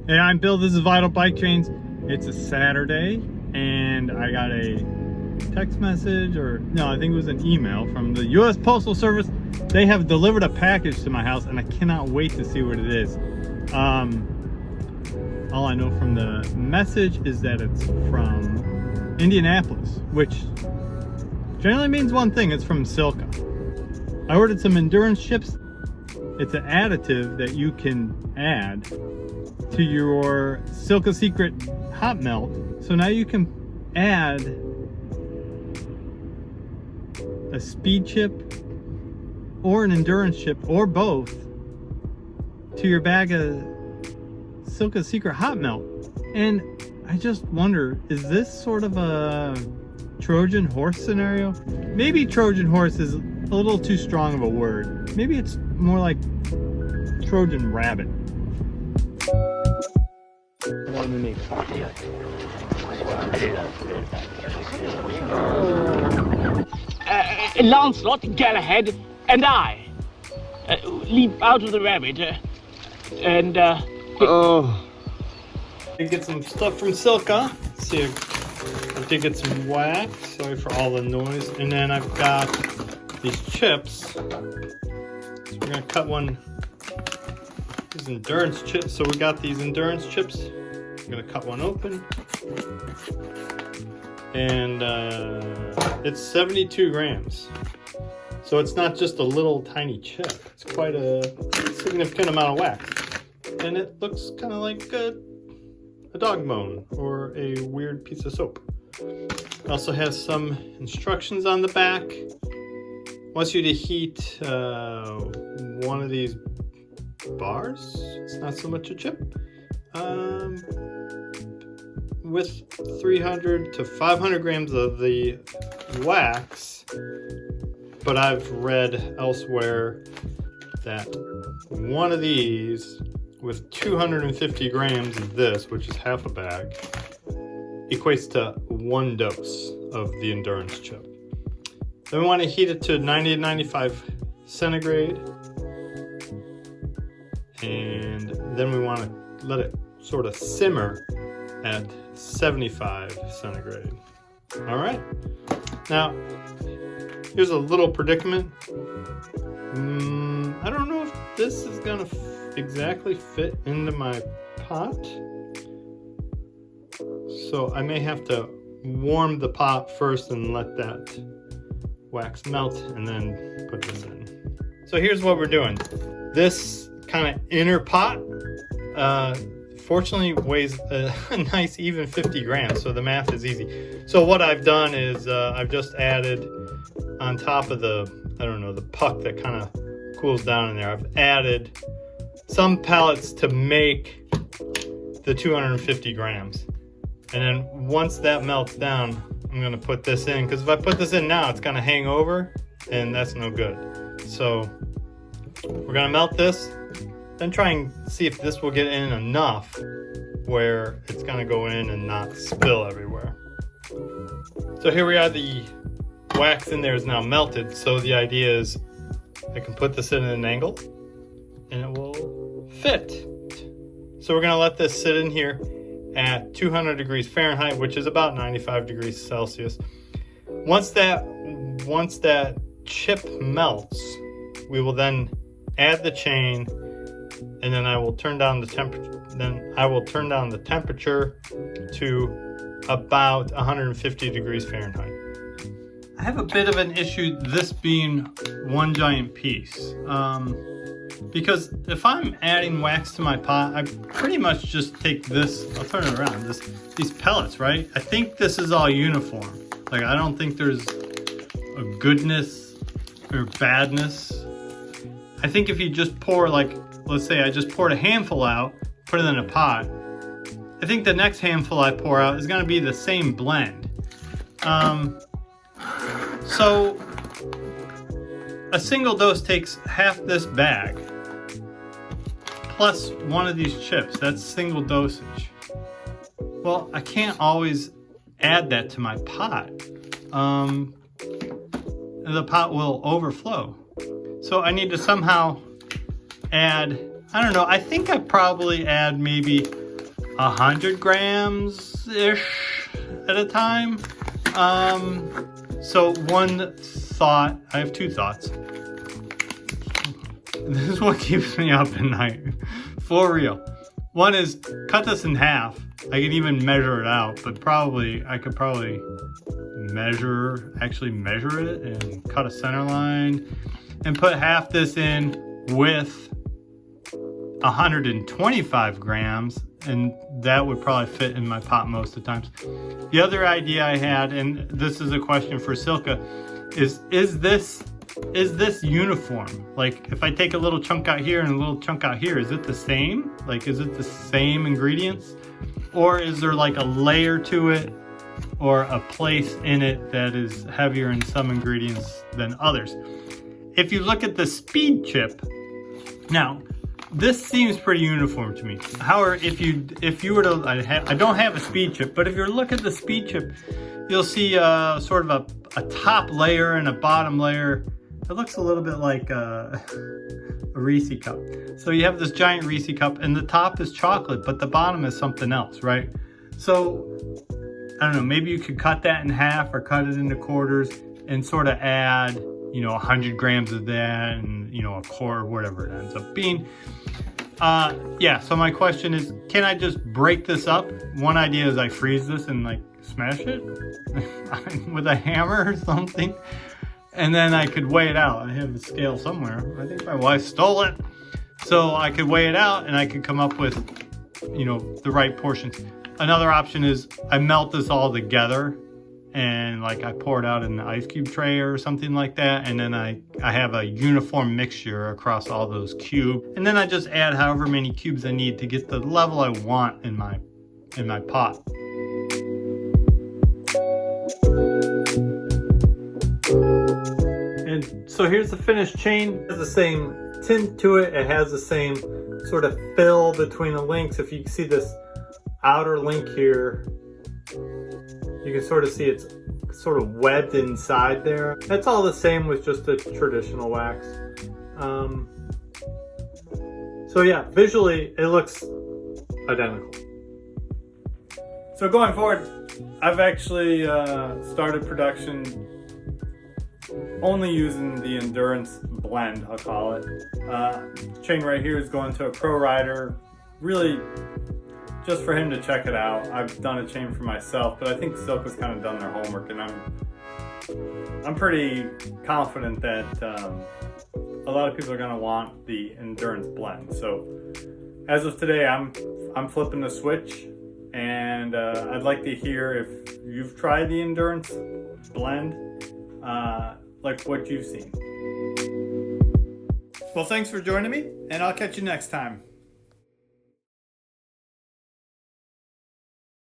Hey, I'm Bill. This is Vital Bike Trains. It's a Saturday, and I got a text message, or no, I think it was an email from the U.S. Postal Service. They have delivered a package to my house, and I cannot wait to see what it is. All I know from the message is that it's from Indianapolis, which generally means one thing: it's from Silca. I ordered some endurance chips. It's an additive that you can add to your Silca Secret hot melt. So now you can add a speed chip or an endurance chip or both to your bag of Silca Secret hot melt. And I just wonder, is this sort of a Trojan horse scenario? Maybe Trojan horse is a little too strong of a word. Maybe it's more like Trojan rabbit. Lancelot, Galahad, and I leap out of the rabbit and I did get some stuff from Silca. Let's see, I did get some wax. Sorry for all the noise. And then I've got these chips. So we're gonna cut one. These endurance chips. So we got these endurance chips. I'm gonna cut one open. And it's 72 grams. So it's not just a little tiny chip. It's quite a significant amount of wax. And it looks kind of like a dog bone or a weird piece of soap. It also has some instructions on the back. Wants you to heat one of these bars. It's not so much a chip. With 300 to 500 grams of the wax. But I've read elsewhere that one of these with 250 grams of this, which is half a bag, equates to one dose of the endurance chip. Then we want to heat it to 90 to 95 centigrade. And then we want to let it sort of simmer at 75 centigrade. All right. Now, here's a little predicament. I don't know if this is gonna exactly fit into my pot. So I may have to warm the pot first and let that wax melt and then put this in. So here's what we're doing. This kind of inner pot, fortunately weighs a nice even 50 grams, so the math is easy. So what I've done is I've just added on top of the, the puck that kind of cools down in there, I've added some pellets to make the 250 grams. And then once that melts down, I'm gonna put this in, because if I put this in now, it's gonna hang over, and that's no good. So we're gonna melt this, then try and see if this will get in enough where it's gonna go in and not spill everywhere. So here we are, the wax in there is now melted. So the idea is I can put this in at an angle and it will fit. So we're gonna let this sit in here at 200 degrees Fahrenheit, which is about 95 degrees Celsius. Once that chip melts, we will then add the chain, and then I will turn down the temperature. Then I will turn down the temperature to about 150 degrees Fahrenheit. I have a bit of an issue this being one giant piece, because if I'm adding wax to my pot, I pretty much just take this. I'll turn it around. These pellets, right? I think this is all uniform. Like, I don't think there's a goodness or badness. I think if you just pour, like, let's say I just poured a handful out, put it in a pot, I think the next handful I pour out is gonna be the same blend. So a single dose takes half this bag, plus one of these chips. That's single dosage. Well, I can't always add that to my pot. The pot will overflow. So I need to somehow add, I don't know, I think I probably add maybe 100 grams-ish at a time. So one thought, I have two thoughts. This is what keeps me up at night, for real. One is cut this in half. I could even measure it out, but I could probably actually measure it and cut a center line and put half this in with 125 grams, and that would probably fit in my pot most of the times. The other idea I had, and this is a question for Silca, is this uniform? Like if I take a little chunk out here and a little chunk out here, is it the same? Like is it the same ingredients? Or is there like a layer to it or a place in it that is heavier in some ingredients than others? If you look at the speed chip, now this seems pretty uniform to me. However, if you were to, I don't have a speed chip, but if you look at the speed chip, you'll see sort of a top layer and a bottom layer. It looks a little bit like a Reese cup. So you have this giant Reese cup and the top is chocolate, but the bottom is something else, right? So, I don't know, maybe you could cut that in half or cut it into quarters and sort of add, 100 grams of that and, a quarter, whatever it ends up being. Yeah, so my question is, can I just break this up? One idea is I freeze this and like smash it with a hammer or something. And then I could weigh it out. I have a scale somewhere. I think my wife stole it. So I could weigh it out and I could come up with, the right portions. Another option is I melt this all together and like I pour it out in the ice cube tray or something like that. And then I have a uniform mixture across all those cubes. And then I just add however many cubes I need to get the level I want in my pot. And so here's the finished chain. It has the same tint to it. It has the same sort of fill between the links. If you can see this outer link here, you can sort of see it's sort of webbed inside there. That's all the same with just a traditional wax. So yeah, visually it looks identical. So going forward, I've actually started production only using the Endurance blend, I'll call it. Chain right here is going to a pro rider, really just for him to check it out. I've done a chain for myself, but I think Silca's kind of done their homework, and I'm pretty confident that a lot of people are going to want the Endurance blend. So as of today, I'm flipping the switch, and I'd like to hear if you've tried the Endurance blend, like what you've seen. Well, thanks for joining me, and I'll catch you next time.